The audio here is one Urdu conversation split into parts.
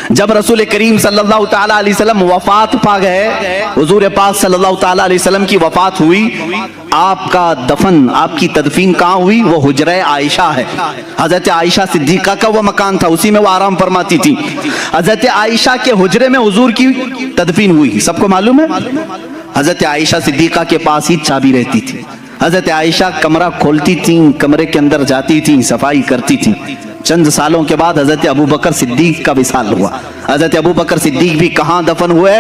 جب رسول کریم صلی اللہ تعالیٰ علیہ وسلم وفات پا گئے، حضور پاک صلی اللہ تعالیٰ علیہ وسلم کی وفات ہوئی، آپ کا دفن، آپ کی تدفین کہاں ہوئی؟ وہ حجرہ عائشہ ہے، حضرت عائشہ صدیقہ کا وہ مکان تھا، اسی میں وہ آرام فرماتی تھی۔ حضرت عائشہ کے حجرے میں حضور کی تدفین ہوئی، سب کو معلوم ہے۔ حضرت عائشہ صدیقہ کے پاس ہی چابی رہتی تھی، حضرت عائشہ کمرہ کھولتی تھیں، کمرے کے اندر جاتی تھیں، صفائی کرتی تھیں۔ چند سالوں کے بعد حضرت ابو بکر صدیق کا وصال ہوا۔ حضرت ابو بکر صدیق بھی کہاں دفن ہوئے؟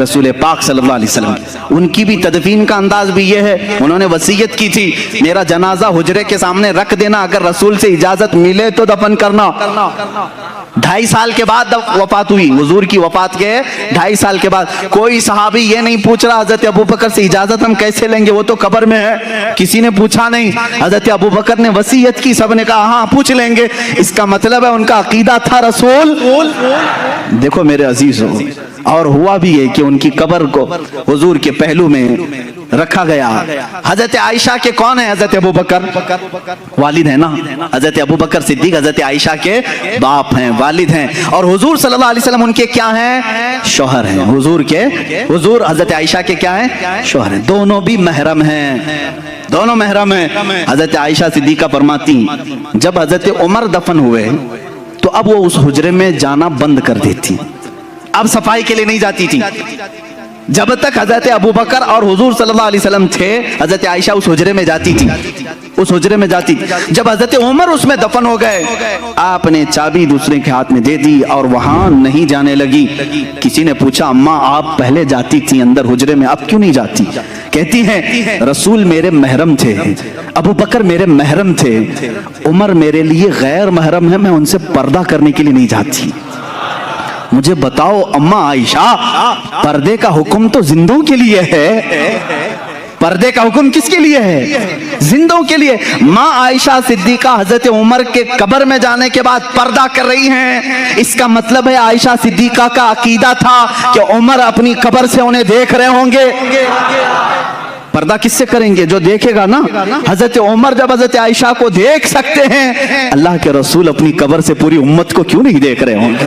رسول پاک صلی اللہ علیہ وسلم۔ ان کی بھی تدفین کا انداز بھی یہ ہے، انہوں نے وصیت کی تھی میرا جنازہ حجرے کے سامنے رکھ دینا، اگر رسول سے اجازت ملے تو دفن کرنا۔ 2.5 سال کے بعد وفات ہوئی، حضور کی وفات کے 2.5 سال کے بعد۔ کوئی صحابی یہ نہیں پوچھ رہا حضرت ابو بکر سے اجازت ہم کیسے لیں گے، وہ تو قبر میں ہے، کسی نے پوچھا نہیں۔ حضرت ابو بکر نے وصیت کی، سب نے کہا ہاں پوچھ لیں گے۔ اس کا مطلب ہے ان کا عقیدہ تھا رسول۔ دیکھو میرے عزیزو، اور ہوا بھی ہے کہ ان کی قبر کو حضور کے پہلو میں رکھا گیا۔ حضرت عائشہ کے کون ہیں؟ حضرت ابو بکر والد ہیں نا، حضرت ابو بکر صدیق حضرت عائشہ کے باپ ہیں، والد ہیں، اور حضور صلی اللہ علیہ وسلم ان کے کیا ہیں؟ شوہر ہیں۔ حضور حضرت عائشہ کے کیا ہیں؟ شوہر ہیں۔ دونوں بھی محرم ہیں، دونوں محرم ہیں۔ حضرت عائشہ صدیقہ فرماتی جب حضرت عمر دفن ہوئے تو اب وہ اس حجرے میں جانا بند کر دیتی، اب صفائی کے لیے نہیں جاتی تھی۔ جب تک حضرت ابو بکر اور حضور صلی اللہ علیہ وسلم تھے، حضرت عائشہ اس حجرے میں جاتی تھی، اس حجرے میں جاتی۔ جب حضرت عمر اس میں دفن ہو گئے، آپ نے چابی دوسرے کے ہاتھ میں دے دی اور وہاں نہیں جانے لگی۔ کسی نے پوچھا اماں آپ پہلے جاتی تھی اندر حجرے میں، اب کیوں نہیں جاتی؟ کہتی ہیں رسول میرے محرم تھے، ابو بکر میرے محرم تھے، عمر میرے لیے غیر محرم ہے، میں ان سے پردہ کرنے کے لیے نہیں جاتی۔ مجھے بتاؤ اماں عائشہ، پردے کا حکم تو زندوں کے لیے ہے، پردے کا حکم کس کے لیے ہے؟ زندوں کے لیے۔ ماں عائشہ صدیقہ حضرت عمر کے قبر میں جانے کے بعد پردہ کر رہی ہیں، اس کا مطلب ہے عائشہ صدیقہ کا عقیدہ تھا کہ عمر اپنی قبر سے انہیں دیکھ رہے ہوں گے۔ پردہ کس سے کریں گے؟ جو دیکھے گا نا۔ حضرت عمر جب حضرت عائشہ کو دیکھ سکتے ہیں، اللہ کے رسول اپنی قبر سے پوری امت کو کیوں نہیں دیکھ رہے ہوں گے؟